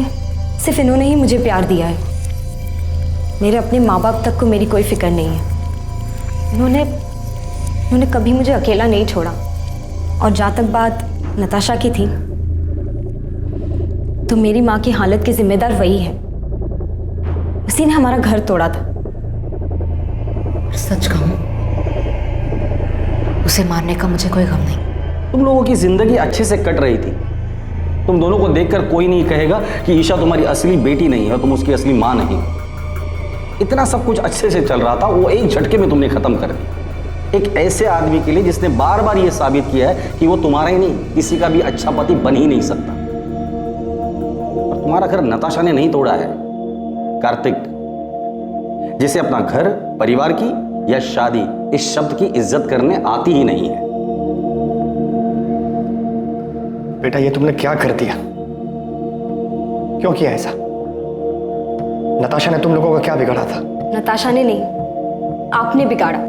सिर्फ इन्होंने ही मुझे प्यार दिया है। मेरे अपने माँ बाप तक को मेरी कोई फिक्र नहीं है। इन्होंने कभी मुझे अकेला नहीं छोड़ा। और जहाँ तक बात नताशा की थी, तो मेरी माँ की हालत की जिम्मेदार वही है। उसी ने हमारा घर तोड़ा था। सच कहूं, उसे मारने का मुझे कोई गम नहीं। तुम लोगों की जिंदगी अच्छे से कट रही थी। तुम दोनों को देखकर कोई नहीं कहेगा कि ईशा तुम्हारी असली बेटी नहीं है और तुम उसकी असली माँ नहीं। इतना सब कुछ अच्छे से चल रहा था, वो एक झटके में तुमने खत्म कर दिया। एक ऐसे आदमी के लिए जिसने बार बार ये साबित किया है कि वो तुम्हारा ही नहीं किसी का भी अच्छा पति बन ही नहीं सकता। और तुम्हारा घर नताशा ने नहीं तोड़ा है, कार्तिक, जिसे अपना घर, परिवार की या शादी इस शब्द की इज्जत करने आती ही नहीं है। बेटा ये तुमने क्या कर दिया? क्यों किया ऐसा? नताशा ने तुम लोगों का क्या बिगाड़ा था? नताशा ने नहीं, आपने बिगाड़ा।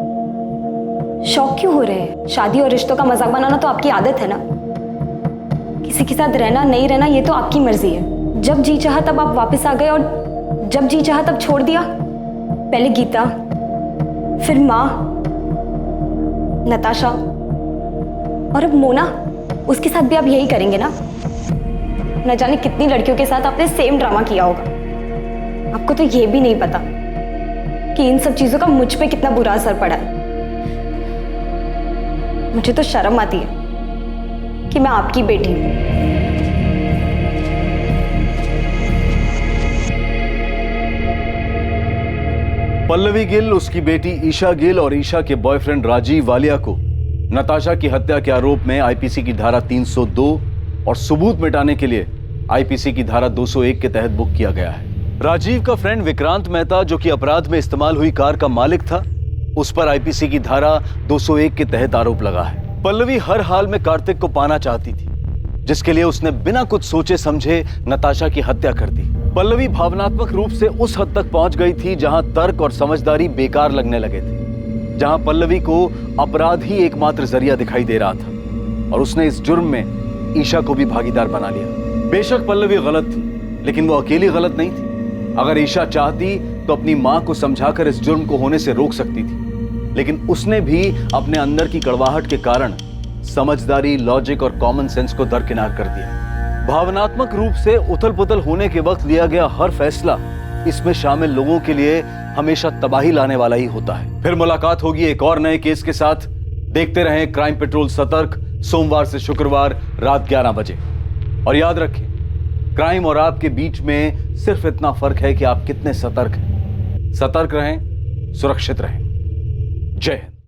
शौक क्यों हो रहे हैं? शादी और रिश्तों का मजाक बनाना तो आपकी आदत है ना। किसी के साथ रहना नहीं रहना ये तो आपकी मर्जी है। जब जी चाहा तब आप वापस आ गए और जब जी चाहा तब छोड़ दिया। पहले गीता, फिर माँ, नताशा और अब मोना। उसके साथ भी आप यही करेंगे ना? न जाने कितनी लड़कियों के साथ आपने सेम ड्रामा किया होगा। आपको तो ये भी नहीं पता कि इन सब चीजों का मुझ पे कितना बुरा असर पड़ा है। मुझे तो शर्म आती है कि मैं आपकी बेटी हूं। पल्लवी गिल, उसकी बेटी ईशा गिल और ईशा के बॉयफ्रेंड राजीव वालिया को नताशा की हत्या के आरोप में आईपीसी की धारा 302 और सबूत मिटाने के लिए आईपीसी की धारा 201 के तहत बुक किया गया है। राजीव का फ्रेंड विक्रांत मेहता, जो कि अपराध में इस्तेमाल हुई कार का मालिक था, उस पर आईपीसी की धारा 201 के तहत आरोप लगा है। पल्लवी हर हाल में कार्तिक को पाना चाहती थी, जिसके लिए उसने बिना कुछ सोचे समझे नताशा की हत्या कर दी। पल्लवी भावनात्मक रूप से उस हद तक पहुंच गई थी जहां तर्क और समझदारी बेकार लगने लगे थे, जहां पल्लवी को अपराध ही एकमात्र जरिया दिखाई दे रहा था और उसने इस जुर्म में ईशा को भी भागीदार बना लिया। बेशक पल्लवी गलत थी, लेकिन वो अकेली गलत नहीं थी। अगर ईशा चाहती तो अपनी मां को समझाकर इस जुर्म को होने से रोक सकती थी, लेकिन उसने भी अपने अंदर की कड़वाहट के कारण समझदारी, लॉजिक और कॉमन सेंस को दरकिनार कर दिया। भावनात्मक रूप से उथल पुथल होने के वक्त लिया गया हर फैसला इसमें शामिल लोगों के लिए हमेशा तबाही लाने वाला ही होता है। फिर मुलाकात होगी एक और नए केस के साथ। देखते रहें क्राइम पेट्रोल सतर्क, सोमवार से शुक्रवार रात 11 बजे। और याद रखें, क्राइम और आपके बीच में सिर्फ इतना फर्क है कि आप कितने सतर्क हैं। सतर्क रहें, सुरक्षित रहें। जय हिंद।